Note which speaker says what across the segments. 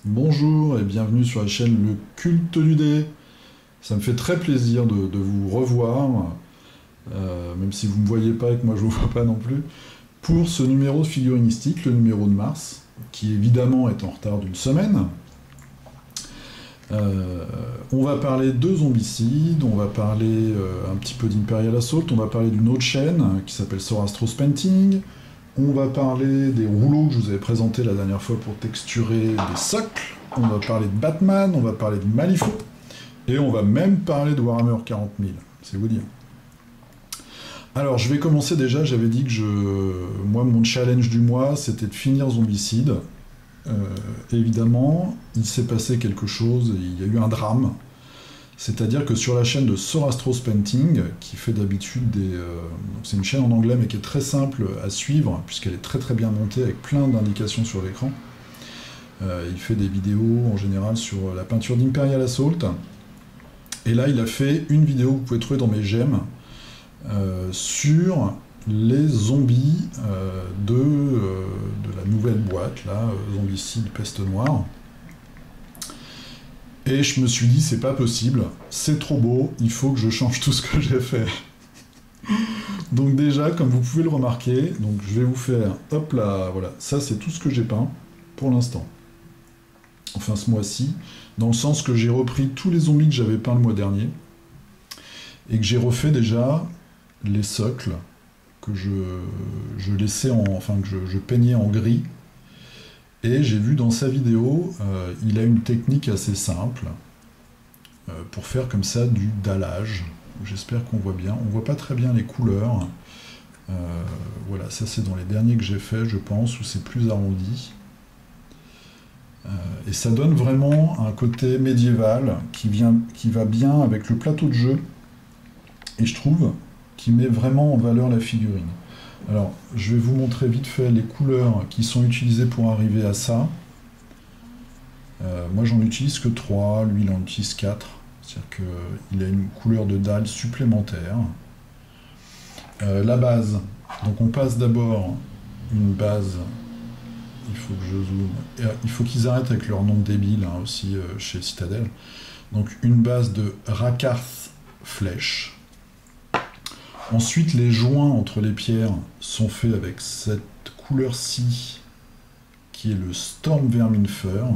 Speaker 1: Bonjour et bienvenue sur la chaîne Le Culte du Dé. Ça me fait très plaisir de vous revoir, même si vous ne me voyez pas et que moi je ne vous vois pas non plus, pour ce numéro de figuristique, le numéro de mars, qui évidemment est en retard d'une semaine. On va parler de Zombicide, on va parler un petit peu d'Imperial Assault, on va parler d'une autre chaîne qui s'appelle Sorastro's Painting, on va parler des rouleaux que je vous avais présentés la dernière fois pour texturer des socles, on va parler de Batman, on va parler de Malifaux, et on va même parler de Warhammer 40 000, c'est vous dire. Alors, je vais commencer déjà, j'avais dit que moi, mon challenge du mois, c'était de finir Zombicide. Évidemment, il s'est passé quelque chose, il y a eu un drame. C'est-à-dire que sur la chaîne de Sorastro's Painting, qui fait d'habitude c'est une chaîne en anglais, mais qui est très simple à suivre, puisqu'elle est très très bien montée, avec plein d'indications sur l'écran. Il fait des vidéos, en général, sur la peinture d'Imperial Assault. Et là, il a fait une vidéo que vous pouvez trouver dans mes j'aime, sur les zombies de la nouvelle boîte, là, Zombicide Peste Noire. Et je me suis dit, c'est pas possible, c'est trop beau, il faut que je change tout ce que j'ai fait. Donc déjà, comme vous pouvez le remarquer, donc je vais vous faire, hop là, voilà, ça c'est tout ce que j'ai peint, pour l'instant. Enfin ce mois-ci, dans le sens que j'ai repris tous les zombies que j'avais peints le mois dernier, et que j'ai refait déjà les socles, que je laissais enfin que je peignais en gris. Et j'ai vu dans sa vidéo, il a une technique assez simple pour faire comme ça du dallage. J'espère qu'on voit bien. On voit pas très bien les couleurs. Voilà, ça c'est dans les derniers que j'ai fait, je pense, où c'est plus arrondi. Et ça donne vraiment un côté médiéval qui va bien avec le plateau de jeu. Et je trouve qu'il met vraiment en valeur la figurine. Alors, je vais vous montrer vite fait les couleurs qui sont utilisées pour arriver à ça. Moi, j'en utilise que 3, lui, il en utilise 4. C'est-à-dire qu'il a une couleur de dalle supplémentaire. La base. Donc, on passe d'abord une base. Il faut que je zoome. Il faut qu'ils arrêtent avec leur nom débile, hein, aussi, chez Citadel. Donc, une base de Rakarth Flèche. Ensuite, les joints entre les pierres sont faits avec cette couleur-ci, qui est le Storm Vermin Fur.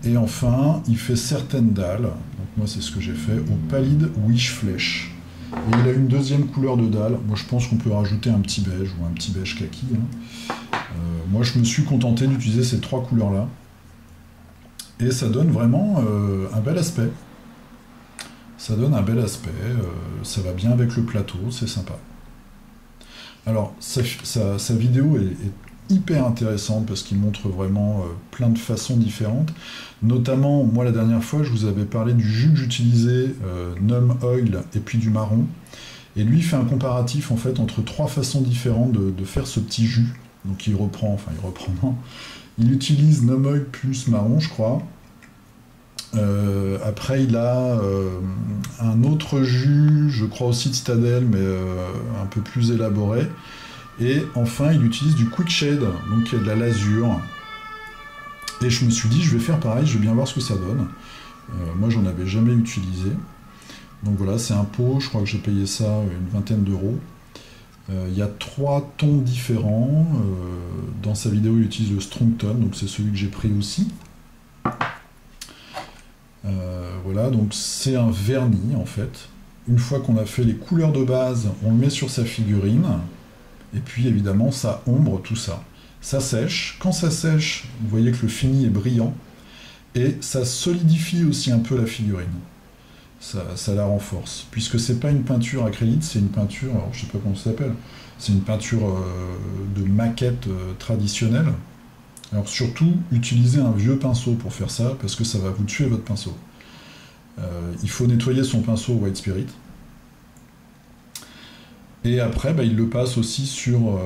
Speaker 1: Et enfin, il fait certaines dalles, donc moi c'est ce que j'ai fait, au Pallid Wish Flèche. Et il a une deuxième couleur de dalle. Moi je pense qu'on peut rajouter un petit beige ou un petit beige kaki. Hein. Moi je me suis contenté d'utiliser ces trois couleurs-là. Et ça donne vraiment un bel aspect. Ça donne un bel aspect, ça va bien avec le plateau, c'est sympa. Alors, sa vidéo est hyper intéressante parce qu'il montre vraiment plein de façons différentes. Notamment, moi la dernière fois, je vous avais parlé du jus que j'utilisais, Num Oil et puis du marron. Et lui, il fait un comparatif en fait entre trois façons différentes de faire ce petit jus. Donc il reprend, non. Il utilise Num Oil plus marron, je crois. Après il a un autre jus, je crois aussi de Citadel, mais un peu plus élaboré. Et enfin il utilise du Quick Shade, donc il y a de la lasure. Et je me suis dit je vais faire pareil, je vais bien voir ce que ça donne. Moi j'en avais jamais utilisé. Donc voilà, c'est un pot, je crois que j'ai payé ça une 20aine d'euros. Il y a 3 tons différents. Dans sa vidéo il utilise le Strong Tone, donc c'est celui que j'ai pris aussi. Voilà, donc c'est un vernis en fait. Une fois qu'on a fait les couleurs de base, on le met sur sa figurine, et puis évidemment ça ombre tout ça. Ça sèche, quand ça sèche, vous voyez que le fini est brillant, et ça solidifie aussi un peu la figurine. Ça la renforce, puisque c'est pas une peinture acrylite, c'est une peinture, alors je sais pas comment ça s'appelle, c'est une peinture de maquette traditionnelle. Alors surtout, utilisez un vieux pinceau pour faire ça, parce que ça va vous tuer votre pinceau. Il faut nettoyer son pinceau White Spirit. Et après, il le passe aussi sur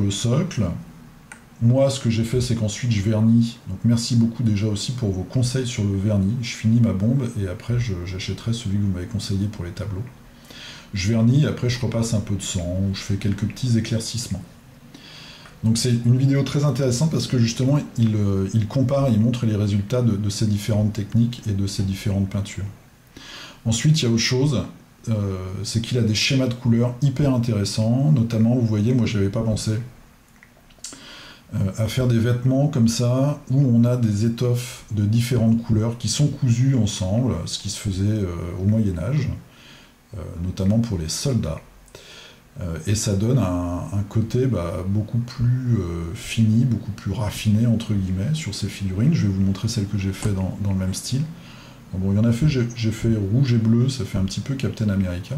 Speaker 1: le socle. Moi, ce que j'ai fait, c'est qu'ensuite je vernis. Donc merci beaucoup déjà aussi pour vos conseils sur le vernis. Je finis ma bombe, et après j'achèterai celui que vous m'avez conseillé pour les tableaux. Je vernis, après je repasse un peu de sang, ou je fais quelques petits éclaircissements. Donc c'est une vidéo très intéressante parce que justement il compare, il montre les résultats de ces différentes techniques et de ces différentes peintures. Ensuite, il y a autre chose, c'est qu'il a des schémas de couleurs hyper intéressants, notamment, vous voyez, moi je n'avais pas pensé à faire des vêtements comme ça, où on a des étoffes de différentes couleurs qui sont cousues ensemble, ce qui se faisait au Moyen-Âge, notamment pour les soldats. Et ça donne un côté beaucoup plus fini, beaucoup plus raffiné, entre guillemets, sur ces figurines. Je vais vous montrer celle que j'ai fait dans le même style. Bon, il y en a fait, j'ai fait rouge et bleu, ça fait un petit peu Captain America.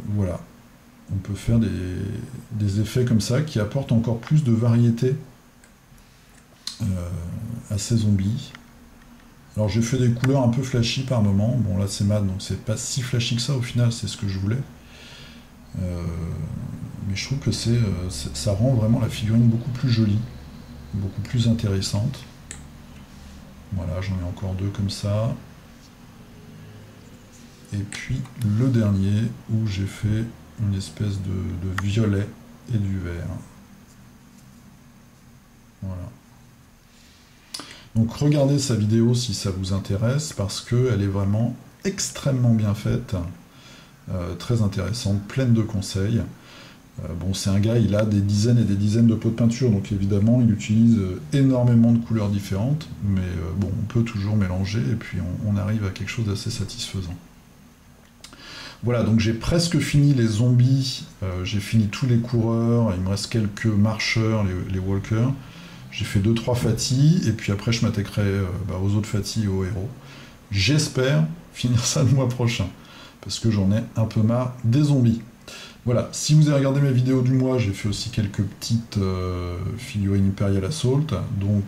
Speaker 1: Voilà. On peut faire des effets comme ça qui apportent encore plus de variété à ces zombies. Alors j'ai fait des couleurs un peu flashy par moment, bon là c'est mat donc c'est pas si flashy que ça au final, c'est ce que je voulais. Mais je trouve que ça rend vraiment la figurine beaucoup plus jolie, beaucoup plus intéressante. Voilà, j'en ai encore deux comme ça. Et puis le dernier où j'ai fait une espèce de violet et du vert. Voilà. Donc regardez sa vidéo si ça vous intéresse, parce qu'elle est vraiment extrêmement bien faite, très intéressante, pleine de conseils. Bon, c'est un gars, il a des dizaines et des dizaines de pots de peinture, donc évidemment il utilise énormément de couleurs différentes, mais bon, on peut toujours mélanger et puis on arrive à quelque chose d'assez satisfaisant. Voilà, donc j'ai presque fini les zombies, j'ai fini tous les coureurs, il me reste quelques marcheurs, les walkers. J'ai fait 2-3 fatis, et puis après je m'attaquerai aux autres fatis et aux héros. J'espère finir ça le mois prochain, parce que j'en ai un peu marre des zombies. Voilà, si vous avez regardé mes vidéos du mois, j'ai fait aussi quelques petites figurines Imperial Assault, donc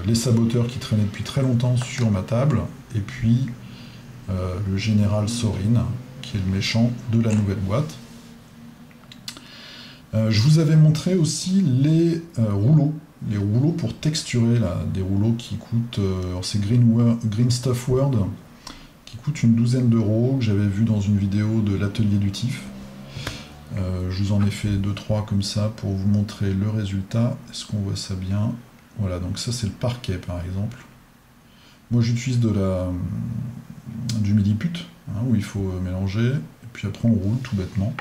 Speaker 1: les saboteurs qui traînaient depuis très longtemps sur ma table, et puis le général Sorin, qui est le méchant de la nouvelle boîte. Je vous avais montré aussi les rouleaux pour texturer, là, des rouleaux qui coûtent, c'est Green Stuff World, qui coûte une douzaine d'euros, que j'avais vu dans une vidéo de l'atelier du TIFF. Je vous en ai fait 2-3 comme ça pour vous montrer le résultat. Est-ce qu'on voit ça bien? Voilà, donc ça c'est le parquet par exemple. Moi j'utilise du milliput, hein, où il faut mélanger, et puis après on roule tout bêtement.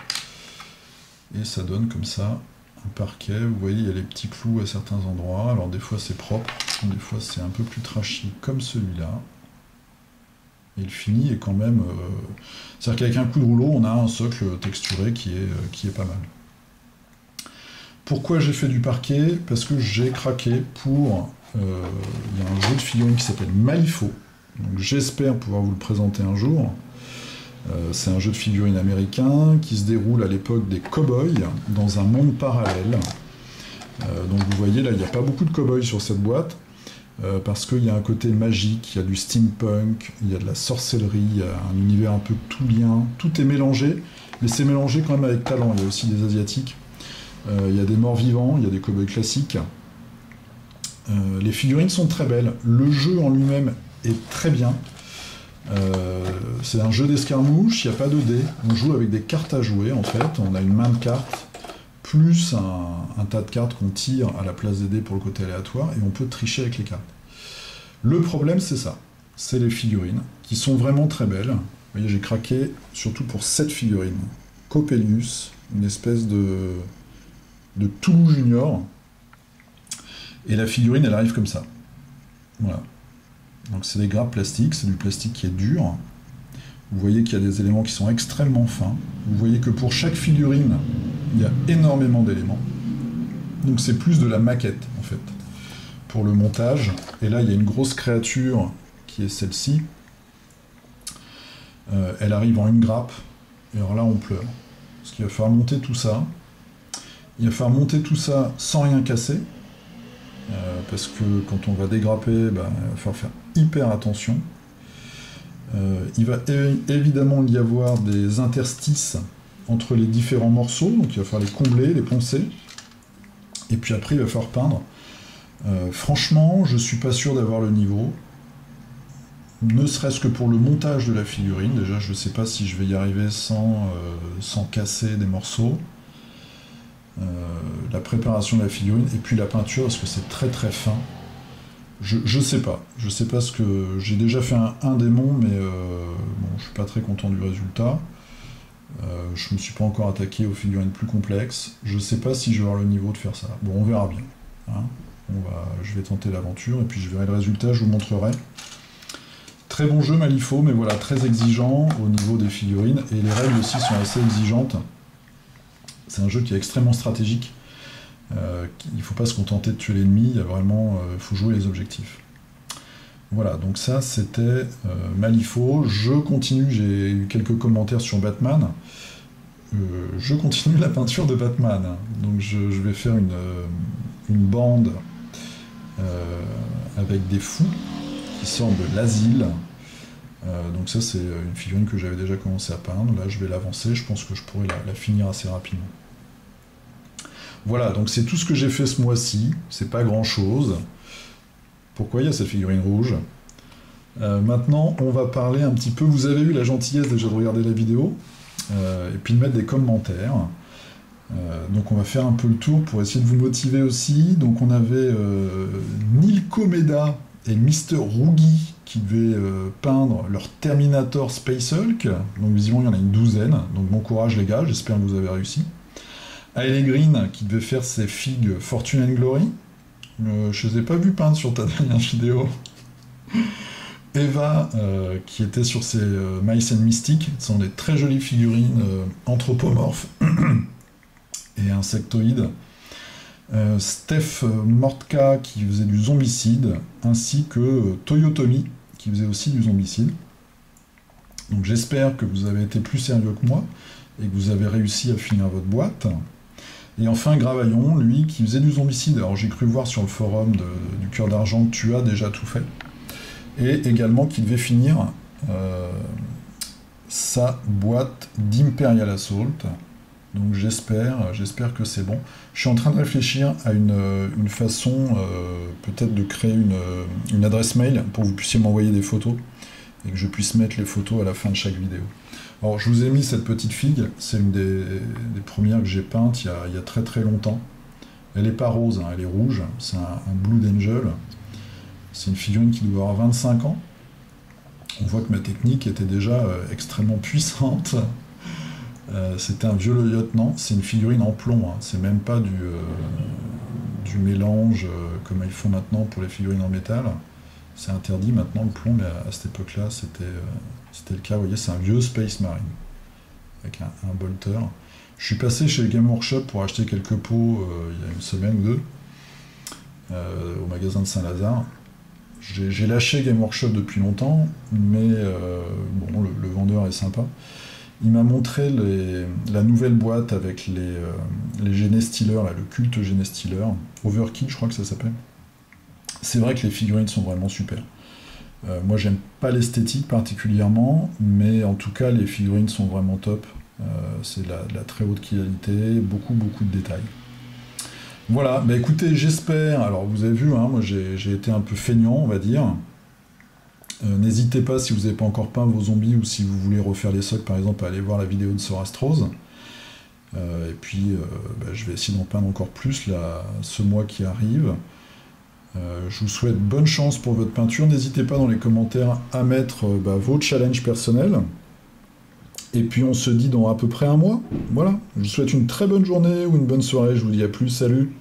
Speaker 1: Et ça donne comme ça un parquet. Vous voyez, il y a les petits clous à certains endroits. Alors des fois c'est propre, des fois c'est un peu plus trashy comme celui-là. Et le fini est quand même... C'est-à-dire qu'avec un coup de rouleau, on a un socle texturé qui est pas mal. Pourquoi j'ai fait du parquet? Parce que j'ai craqué pour... il y a un jeu de figurines qui s'appelle Malifaux. Donc j'espère pouvoir vous le présenter un jour. C'est un jeu de figurines américain qui se déroule à l'époque des cow-boys dans un monde parallèle. Donc vous voyez là, il n'y a pas beaucoup de cow-boys sur cette boîte. Parce qu'il y a un côté magique, il y a du steampunk, il y a de la sorcellerie, il y a un univers un peu toulien, tout est mélangé, mais c'est mélangé quand même avec talent. Il y a aussi des asiatiques, il y a des morts vivants, il y a des cow-boys classiques. Les figurines sont très belles, le jeu en lui-même est très bien. C'est un jeu d'escarmouche, il n'y a pas de dés, on joue avec des cartes à jouer en fait, on a une main de cartes, plus un tas de cartes qu'on tire à la place des dés pour le côté aléatoire, et on peut tricher avec les cartes. Le problème, c'est ça. C'est les figurines, qui sont vraiment très belles. Vous voyez, j'ai craqué surtout pour cette figurine. Coppelius, une espèce de Toulouse Junior. Et la figurine, elle arrive comme ça. Voilà. Donc c'est des grappes plastiques, c'est du plastique qui est dur. Vous voyez qu'il y a des éléments qui sont extrêmement fins. Vous voyez que pour chaque figurine, il y a énormément d'éléments. Donc c'est plus de la maquette, en fait, pour le montage. Et là, il y a une grosse créature qui est celle-ci. Elle arrive en une grappe. Et alors là, on pleure. Parce qu'il va falloir monter tout ça. Il va falloir monter tout ça sans rien casser. Parce que quand on va dégrapper, il va falloir faire hyper attention. Il va évidemment y avoir des interstices entre les différents morceaux, donc il va falloir les combler, les poncer, et puis après il va falloir peindre. Franchement, je suis pas sûr d'avoir le niveau, ne serait-ce que pour le montage de la figurine. Déjà, je sais pas si je vais y arriver sans casser des morceaux. la préparation de la figurine, et puis la peinture, parce que c'est très très fin. Je sais pas ce que... J'ai déjà fait un démon, mais bon, je suis pas très content du résultat. Je me suis pas encore attaqué aux figurines plus complexes. Je sais pas si je vais avoir le niveau de faire ça. Bon, on verra bien. Hein. Je vais tenter l'aventure, et puis je verrai le résultat, je vous montrerai. Très bon jeu Malifaux, mais voilà, très exigeant au niveau des figurines, et les règles aussi sont assez exigeantes. C'est un jeu qui est extrêmement stratégique. Il ne faut pas se contenter de tuer l'ennemi, il y a vraiment, faut jouer les objectifs. Voilà, donc ça c'était Malifaux. Je continue, j'ai eu quelques commentaires sur Batman. Je continue la peinture de Batman. Donc je vais faire une bande avec des fous qui sortent de l'asile. Donc ça c'est une figurine que j'avais déjà commencé à peindre. Là je vais l'avancer, je pense que je pourrais la finir assez rapidement. Voilà, donc c'est tout ce que j'ai fait ce mois-ci, c'est pas grand-chose. Pourquoi il y a cette figurine rouge? Maintenant, on va parler un petit peu, vous avez eu la gentillesse déjà de regarder la vidéo, et puis de mettre des commentaires. Donc on va faire un peu le tour pour essayer de vous motiver aussi. Donc on avait Nilko Meda et Mr. Rugi qui devaient peindre leur Terminator Space Hulk. Donc visiblement il y en a une douzaine, donc bon courage les gars, j'espère que vous avez réussi. Hailey Green qui devait faire ses figues Fortune and Glory. Je les ai pas vu peindre sur ta dernière vidéo. Eva qui était sur ses Mice and Mystic. Ce sont des très jolies figurines anthropomorphes et insectoïdes. Steph Mortka qui faisait du zombicide, ainsi que Toyotomi qui faisait aussi du zombicide. Donc j'espère que vous avez été plus sérieux que moi et que vous avez réussi à finir votre boîte. Et enfin Gravaillon, lui, qui faisait du zombicide. Alors j'ai cru voir sur le forum du Cœur d'Argent que tu as déjà tout fait. Et également qui devait finir sa boîte d'Imperial Assault. Donc j'espère que c'est bon. Je suis en train de réfléchir à une façon peut-être de créer une adresse mail pour que vous puissiez m'envoyer des photos et que je puisse mettre les photos à la fin de chaque vidéo. Alors je vous ai mis cette petite figue, c'est une des premières que j'ai peintes il y a très très longtemps. Elle n'est pas rose, hein, elle est rouge, c'est un Blue Angel. C'est une figurine qui doit avoir 25 ans. On voit que ma technique était déjà extrêmement puissante. C'était un vieux lieutenant, c'est une figurine en plomb, hein. C'est même pas du mélange comme ils font maintenant pour les figurines en métal. C'est interdit maintenant le plomb, mais à cette époque-là c'était le cas. Vous voyez, c'est un vieux Space Marine avec un bolter. Je suis passé chez Game Workshop pour acheter quelques pots il y a une semaine ou deux au magasin de Saint-Lazare. J'ai lâché Game Workshop depuis longtemps, mais bon, le vendeur est sympa. Il m'a montré la nouvelle boîte avec les Genestealers, le culte Genestealer, Overkill je crois que ça s'appelle. C'est vrai que les figurines sont vraiment super. Moi j'aime pas l'esthétique particulièrement, mais en tout cas les figurines sont vraiment top. C'est de la très haute qualité, beaucoup de détails. Voilà, bah écoutez, j'espère, alors vous avez vu, hein, moi j'ai été un peu feignant on va dire. N'hésitez pas si vous n'avez pas encore peint vos zombies ou si vous voulez refaire les socs par exemple à aller voir la vidéo de Sorastros. Et puis je vais essayer d'en peindre encore plus là, ce mois qui arrive. Je vous souhaite bonne chance pour votre peinture. N'hésitez pas dans les commentaires à mettre vos challenges personnels. Et puis on se dit dans à peu près un mois. Voilà, je vous souhaite une très bonne journée ou une bonne soirée. Je vous dis à plus, salut!